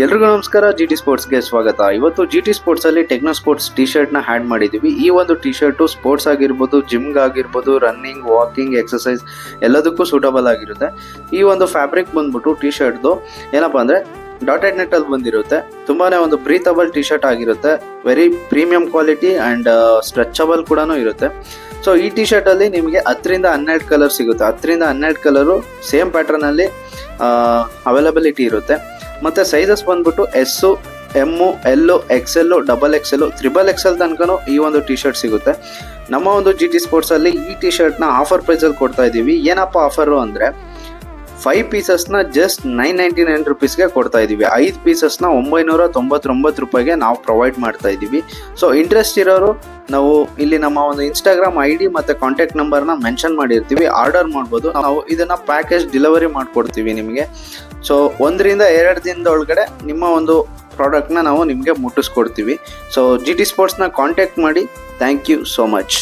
ಎಲ್ರಿಗೂ ನಮಸ್ಕಾರ. GT ಸ್ಪೋರ್ಟ್ಸ್ಗೆ ಸ್ವಾಗತ. ಇವತ್ತು GT ಸ್ಪೋರ್ಟ್ಸ್ ಅಲ್ಲಿ ಟೆಕ್ನೋ ಸ್ಪೋರ್ಟ್ಸ್ ಟಿ ಶರ್ಟ್ ನ ಹ್ಯಾಡ್ ಮಾಡಿದೀವಿ. ಈ ಒಂದು ಟಿ ಶರ್ಟ್ ಸ್ಪೋರ್ಟ್ಸ್ ಆಗಿರ್ಬೋದು, ಜಿಮ್ಗೆ ಆಗಿರ್ಬೋದು, ರನ್ನಿಂಗ್, ವಾಕಿಂಗ್, ಎಕ್ಸರ್ಸೈಸ್ ಎಲ್ಲದಕ್ಕೂ ಸೂಟಬಲ್ ಆಗಿರುತ್ತೆ. ಈ ಒಂದು ಫ್ಯಾಬ್ರಿಕ್ ಬಂದ್ಬಿಟ್ಟು ಟಿ ಶರ್ಟ್ದು ಏನಪ್ಪಾ ಅಂದ್ರೆ ಡಾಟೆಡ್ ನೆಟ್ ಅಲ್ಲಿ ಬಂದಿರುತ್ತೆ. ತುಂಬಾನೇ ಒಂದು ಬ್ರೀತಬಲ್ ಟಿ ಶರ್ಟ್ ಆಗಿರುತ್ತೆ. Very premium quality and stretchable ಕೂಡ ಇರುತ್ತೆ. ಸೊ ಈ ಟಿ ಶರ್ಟ್ ಅಲ್ಲಿ ನಿಮಗೆ 10 ರಿಂದ 12 ಕಲರ್ ಸಿಗುತ್ತೆ. 10 ರಿಂದ 12 ಕಲರು ಸೇಮ್ ಪ್ಯಾಟರ್ನ್ ಅಲ್ಲಿ ಅವೈಲಬಿಲಿಟಿ ಇರುತ್ತೆ. ಮತ್ತೆ ಸೈಜಸ್ ಬಂದ್ಬಿಟ್ಟು S, M, L, XL, XXL, XXL ತನಕನೂ ಈ ಒಂದು ಟಿ ಶರ್ಟ್ ಸಿಗುತ್ತೆ. ನಮ್ಮ ಒಂದು GT ಸ್ಪೋರ್ಟ್ಸ್ ಅಲ್ಲಿ ಈ ಟಿ ಶರ್ಟ್ ನ ಆಫರ್ ಪ್ರೈಸ್ ಅಲ್ಲಿ ಕೊಡ್ತಾ ಇದೀವಿ. ಏನಪ್ಪಾ ಆಫರ್ ಅಂದ್ರೆ 5 ಪೀಸಸ್ ನ ಜಸ್ಟ್ 999 ರುಪೀಸ್ಗೆ ಕೊಡ್ತಾ ಇದೀವಿ. 5 ಪೀಸಸ್ ನ 999 ರೂಪಾಯಿಗೆ ನಾವು ಪ್ರೊವೈಡ್ ಮಾಡ್ತಾ ಇದೀವಿ. ಸೊ ಇಂಟ್ರೆಸ್ಟ್ ಇರೋರು ನಾವು ಇಲ್ಲಿ ನಮ್ಮ ಒಂದು ಇನ್ಸ್ಟಾಗ್ರಾಮ್ ID ಮತ್ತೆ ಕಾಂಟ್ಯಾಕ್ಟ್ ನಂಬರ್ ನ ಮೆನ್ಷನ್ ಮಾಡಿರ್ತೀವಿ, ಆರ್ಡರ್ ಮಾಡ್ಬೋದು. ನಾವು ಇದನ್ನ ಪ್ಯಾಕೇಜ್ ಡೆಲಿವರಿ ಮಾಡ್ಕೊಡ್ತೀವಿ ನಿಮಗೆ. ಸೊ 1 ರಿಂದ 2 ದಿನದ ಒಳಗಡೆ ನಿಮ್ಮ ಒಂದು ಪ್ರಾಡಕ್ಟ್ನ ನಾವು ನಿಮಗೆ ಮುಟ್ಟಿಸ್ಕೊಡ್ತೀವಿ. ಸೊ GT ಸ್ಪೋರ್ಟ್ಸ್ನ ಕಾಂಟ್ಯಾಕ್ಟ್ ಮಾಡಿ. Thank you so much.